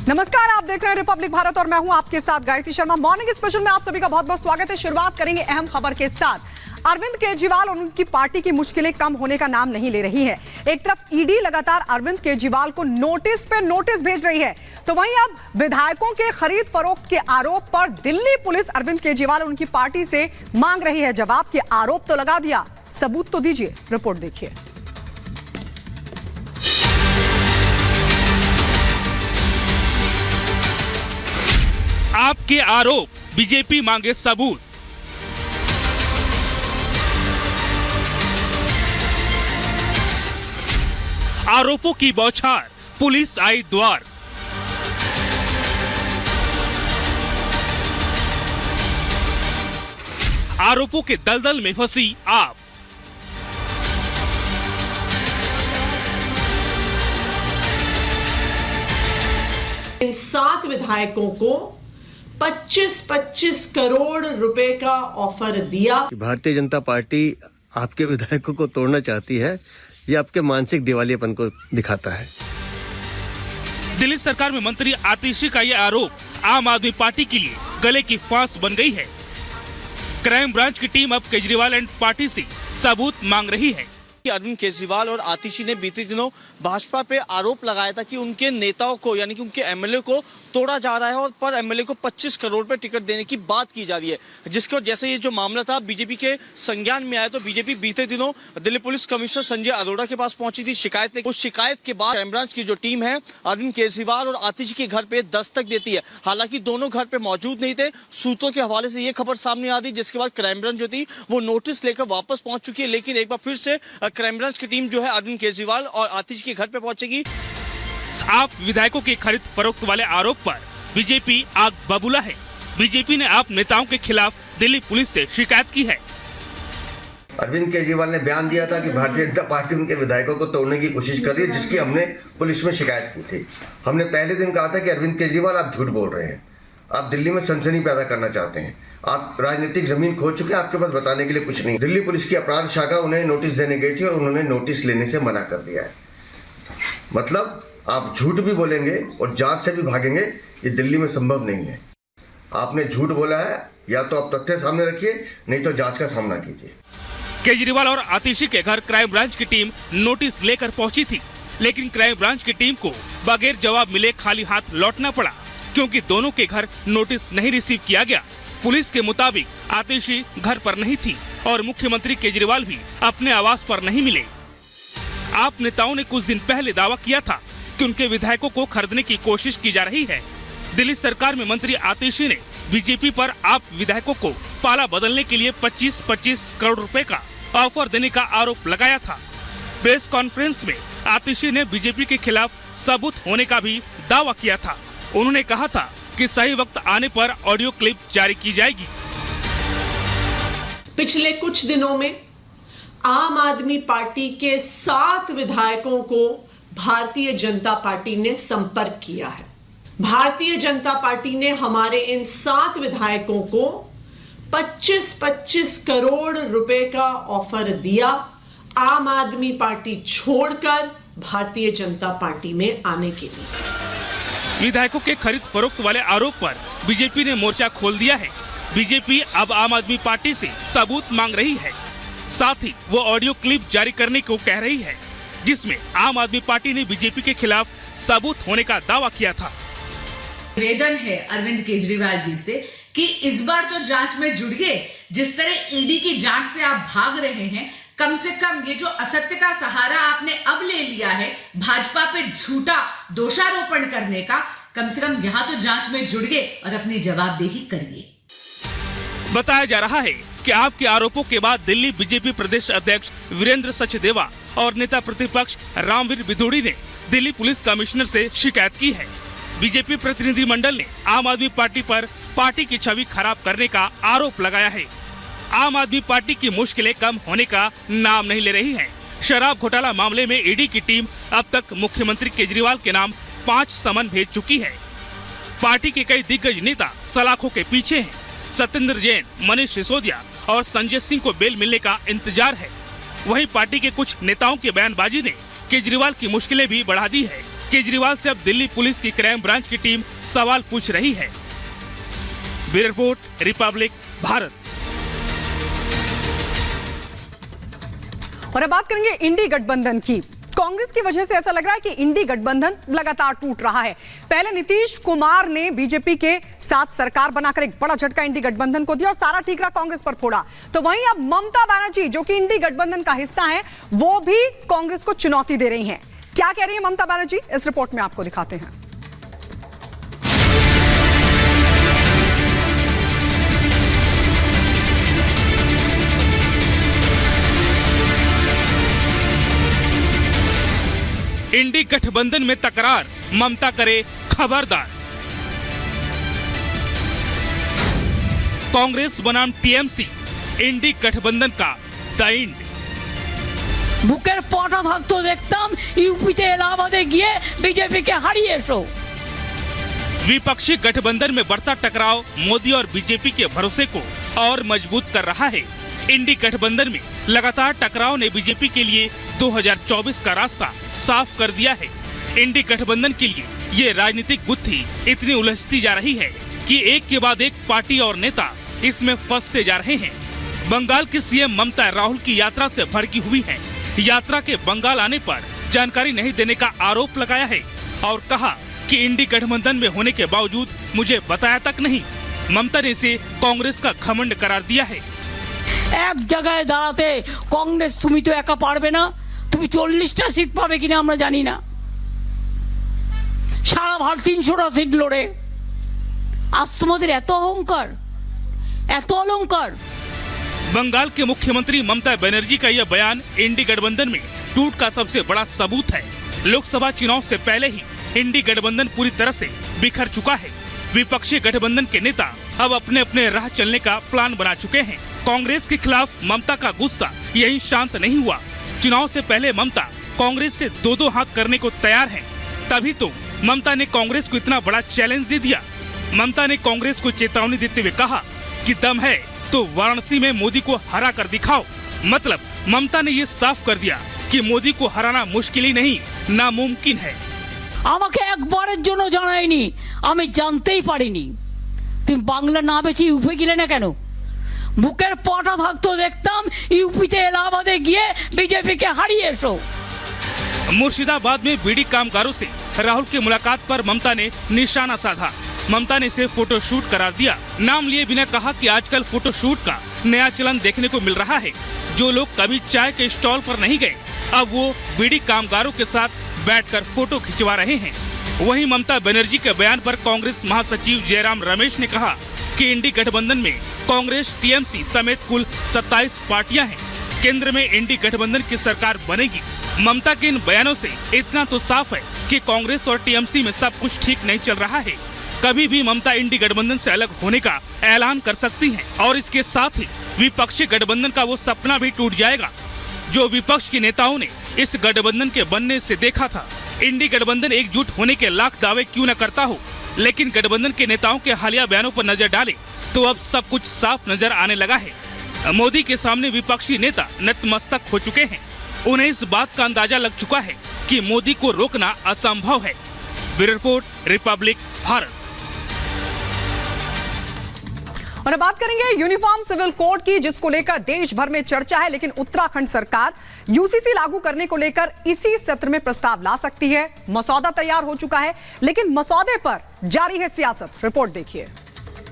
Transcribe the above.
नमस्कार, आप देख रहे हैं रिपब्लिक भारत और मैं हूं आपके साथ गायत्री शर्मा। मॉर्निंग स्पेशल में आप सभी का बहुत बहुत स्वागत है। शुरुआत करेंगे अहम खबर के साथ। अरविंद केजरीवाल और उनकी पार्टी की मुश्किलें कम होने का नाम नहीं ले रही है। एक तरफ ईडी लगातार अरविंद केजरीवाल को नोटिस पे नोटिस भेज रही है, तो वहीं अब विधायकों के खरीद फरोख्त के आरोप पर दिल्ली पुलिस अरविंद केजरीवाल और उनकी पार्टी से मांग रही है जवाब। के आरोप तो लगा दिया, सबूत तो दीजिए। रिपोर्ट देखिए। आपके आरोप, बीजेपी मांगे सबूत। आरोपों की बौछार, पुलिस आई द्वार। आरोपों के दलदल में फंसी आप। इन 7 विधायकों को 25-25 करोड़ रुपए का ऑफर दिया। भारतीय जनता पार्टी आपके विधायकों को तोड़ना चाहती है, ये आपके मानसिक दिवालियापन को दिखाता है। दिल्ली सरकार में मंत्री आतिशी का यह आरोप आम आदमी पार्टी के लिए गले की फांस बन गई है। क्राइम ब्रांच की टीम अब केजरीवाल एंड पार्टी से सबूत मांग रही है। अरविंद केजरीवाल और आतिशी ने बीते दिनों भाजपा पे आरोप लगाया था कि उनके नेताओं को यानी कि उनके एमएलए को तोड़ा जा रहा है और पर एमएलए को 25 करोड़ पे टिकट देने की बात की जा रही है, जिसको जैसे ये जो मामला था बीजेपी के संज्ञान में आया तो बीजेपी बीते दिनों दिल्ली पुलिस कमिश्नर संजय अरोड़ा के पास पहुंची थी शिकायत। उस शिकायत के बाद क्राइम ब्रांच की जो टीम है अरविंद केजरीवाल और आतिशी के घर पे दस्तक देती है। हालांकि दोनों घर पे मौजूद नहीं थे। सूत्रों के हवाले से ये खबर सामने आ रही, जिसके बाद क्राइम ब्रांच जो थी वो नोटिस लेकर वापस पहुंच चुकी है। लेकिन एक बार फिर से क्राइम ब्रांच की टीम जो है अरविंद केजरीवाल और आतिशी के घर पे पहुंचेगी। आप विधायकों के खरीद फरोख्त वाले आरोप पर बीजेपी आग बबूला है। बीजेपी ने आप नेताओं के खिलाफ दिल्ली पुलिस से शिकायत की है। अरविंद केजरीवाल ने बयान दिया था कि भारतीय जनता पार्टी उनके विधायकों को तोड़ने की कोशिश कर रही है, जिसकी हमने पुलिस में शिकायत की थी। हमने पहले दिन कहा था कि अरविंद केजरीवाल आप झूठ बोल रहे हैं, आप दिल्ली में सनसनी पैदा करना चाहते हैं, आप राजनीतिक जमीन खो चुके हैं, आपके पास बताने के लिए कुछ नहीं। दिल्ली पुलिस की अपराध शाखा उन्हें नोटिस देने गई थी और उन्होंने नोटिस लेने से मना कर दिया है। मतलब आप झूठ भी बोलेंगे और जांच से भी भागेंगे, ये दिल्ली में संभव नहीं है। आपने झूठ बोला है, या तो आप तथ्य सामने रखिए, नहीं तो जांच का सामना कीजिए। केजरीवाल और आतिशी के घर क्राइम ब्रांच की टीम नोटिस लेकर पहुंची थी, लेकिन क्राइम ब्रांच की टीम को बगैर जवाब मिले खाली हाथ लौटना पड़ा, क्योंकि दोनों के घर नोटिस नहीं रिसीव किया गया। पुलिस के मुताबिक आतिशी घर पर नहीं थी और मुख्यमंत्री केजरीवाल भी अपने आवास पर नहीं मिले। आप नेताओं ने कुछ दिन पहले दावा किया था कि उनके विधायकों को खरीदने की कोशिश की जा रही है। दिल्ली सरकार में मंत्री आतिशी ने बीजेपी पर आप विधायकों को पाला बदलने के लिए 25-25 करोड़ रुपए का ऑफर देने का आरोप लगाया था। प्रेस कॉन्फ्रेंस में आतिशी ने बीजेपी के खिलाफ सबूत होने का भी दावा किया था। उन्होंने कहा था कि सही वक्त आने पर ऑडियो क्लिप जारी की जाएगी। पिछले कुछ दिनों में आम आदमी पार्टी के 7 विधायकों को भारतीय जनता पार्टी ने संपर्क किया है। भारतीय जनता पार्टी ने हमारे इन 7 विधायकों को 25-25 करोड़ रुपए का ऑफर दिया आम आदमी पार्टी छोड़कर भारतीय जनता पार्टी में आने के लिए। विधायकों के खरीद फरोख्त वाले आरोप पर बीजेपी ने मोर्चा खोल दिया है। बीजेपी अब आम आदमी पार्टी से सबूत मांग रही है, साथ ही वो ऑडियो क्लिप जारी करने को कह रही है, जिसमें आम आदमी पार्टी ने बीजेपी के खिलाफ सबूत होने का दावा किया था। निवेदन है अरविंद केजरीवाल जी से कि इस बार तो जांच में जुड़िए। जिस तरह ईडी की जांच से आप भाग रहे हैं, कम से कम ये जो असत्य का सहारा आपने अब ले लिया है भाजपा पे झूठा दोषारोपण करने का, कम से कम यहाँ तो जांच में जुड़िए और अपनी जवाबदेही करिए। बताया जा रहा है कि आपके आरोपों के बाद दिल्ली बीजेपी प्रदेश अध्यक्ष वीरेंद्र सचदेवा और नेता प्रतिपक्ष रामवीर बिधूड़ी ने दिल्ली पुलिस कमिश्नर से शिकायत की है। बीजेपी प्रतिनिधि मंडल ने आम आदमी पार्टी पर पार्टी की छवि खराब करने का आरोप लगाया है। आम आदमी पार्टी की मुश्किलें कम होने का नाम नहीं ले रही है। शराब घोटाला मामले में ईडी की टीम अब तक मुख्यमंत्री केजरीवाल के नाम 5 समन भेज चुकी है। पार्टी के कई दिग्गज नेता सलाखों के पीछे हैं। सत्येंद्र जैन, मनीष सिसोदिया और संजय सिंह को बेल मिलने का इंतजार है। वहीं पार्टी के कुछ नेताओं की बयानबाजी ने केजरीवाल की मुश्किलें भी बढ़ा दी है। केजरीवाल से अब दिल्ली पुलिस की क्राइम ब्रांच की टीम सवाल पूछ रही है। Bureau report, Republic Bharat. और अब बात करेंगे इंडी गठबंधन की। कांग्रेस की वजह से ऐसा लग रहा है कि इंडी गठबंधन लगातार टूट रहा है। पहले नीतीश कुमार ने बीजेपी के साथ सरकार बनाकर एक बड़ा झटका इंडी गठबंधन को दिया और सारा ठीकरा कांग्रेस पर फोड़ा। तो वहीं अब ममता बनर्जी, जो कि इंडी गठबंधन का हिस्सा है, वो भी कांग्रेस को चुनौती दे रही हैं। क्या कह रही है ममता बनर्जी, इस रिपोर्ट में आपको दिखाते हैं। इंडी गठबंधन में तकरार, ममता करे खबरदार। कांग्रेस बनाम टीएमसी, इंडी गठबंधन का द इंड। বুকের পটা থাকতো দেখতাম ইউপিতে এলাহাবাদে গিয়ে বিজেপিকে হারিয়ে এসো। विपक्षी गठबंधन में बढ़ता टकराव मोदी और बीजेपी के भरोसे को और मजबूत कर रहा है। इंडी गठबंधन में लगातार टकराव ने बीजेपी के लिए 2024 का रास्ता साफ कर दिया है। इंडी गठबंधन के लिए ये राजनीतिक बुद्धि इतनी उलझती जा रही है कि एक के बाद एक पार्टी और नेता इसमें फंसते जा रहे हैं। बंगाल की सीएम ममता राहुल की यात्रा से भड़की हुई हैं। यात्रा के बंगाल आने पर जानकारी नहीं देने का आरोप लगाया है और कहा कि इंडी गठबंधन में होने के बावजूद मुझे बताया तक नहीं। ममता ने इसे कांग्रेस का घमंड करार दिया है। এক জায়গায় দাঁড়াতে কংগ্রেস তুমি তো একা পারবে না, তুমি 40টা সিট পাবে কিনা আমরা জানি না। সারা ভারত 300টা সিট লড়ে, আজ তোমাদের এত অহংকার, এত অলংকার। बंगाल के मुख्यमंत्री ममता बनर्जी का यह बयान इंडी गठबंधन में टूट का सबसे बड़ा सबूत है। लोकसभा चुनाव से पहले ही इंडी गठबंधन पूरी तरह से बिखर चुका है। विपक्षी गठबंधन के नेता अब अपने अपने राह चलने का प्लान बना चुके हैं। कांग्रेस के खिलाफ ममता का गुस्सा यही शांत नहीं हुआ। चुनाव से पहले ममता कांग्रेस से दो हाथ करने को तैयार हैं। तभी तो ममता ने कांग्रेस को इतना बड़ा चैलेंज दे दिया। ममता ने कांग्रेस को चेतावनी देते हुए कहा कि दम है तो वाराणसी में मोदी को हरा कर दिखाओ। मतलब ममता ने ये साफ कर दिया कि मोदी को हराना मुश्किल ही नहीं, नामुमकिन है। আমাকে একবারের জন্য জানায়নি, আমি জানতেই পারিনি। তুমি বাংলা না বেছে ইউপি গেলে না কেন? বুকের পটা থাকতো দেখতাম ইউপিতে এলাহাবাদে গিয়ে বিজেপিকে হারিয়ে এসো। मुर्शिदाबाद में बीड़ी कामगारों से राहुल की मुलाकात पर ममता ने निशाना साधा। ममता ने इसे फोटोशूट करार दिया। नाम लिए बिना कहा कि आजकल फोटोशूट का नया चलन देखने को मिल रहा है। जो लोग कभी चाय के स्टॉल पर नहीं गए, अब वो बीड़ी कामगारों के साथ बैठकर फोटो खिंचवा रहे हैं। वहीं ममता बनर्जी के बयान पर कांग्रेस महासचिव जयराम रमेश ने कहा कि इंडी गठबंधन में कांग्रेस, टीएमसी समेत कुल 27 पार्टियां हैं। केंद्र में इंडी गठबंधन की सरकार बनेगी। ममता के इन बयानों से इतना तो साफ है कि कांग्रेस और टीएमसी में सब कुछ ठीक नहीं चल रहा है। कभी भी ममता इंडी गठबंधन से अलग होने का ऐलान कर सकती हैं और इसके साथ ही विपक्षी गठबंधन का वो सपना भी टूट जाएगा जो विपक्ष के नेताओं ने इस गठबंधन के बनने से देखा था। इंडी गठबंधन एकजुट होने के लाख दावे क्यों न करता हो, लेकिन गठबंधन के नेताओं के हालिया बयानों पर नजर डाले तो अब सब कुछ साफ नजर आने लगा है। मोदी के सामने विपक्षी नेता नतमस्तक हो चुके हैं। उन्हें इस बात का अंदाजा लग चुका है कि मोदी को रोकना असंभव है। Bureau report, Republic Bharat. और अब बात करेंगे यूनिफॉर्म सिविल कोड की, जिसको लेकर देश भर में चर्चा है। लेकिन उत्तराखंड सरकार यूसीसी लागू करने को लेकर इसी सत्र में प्रस्ताव ला सकती है। मसौदा तैयार हो चुका है, लेकिन मसौदे पर जारी है सियासत। रिपोर्ट देखिए।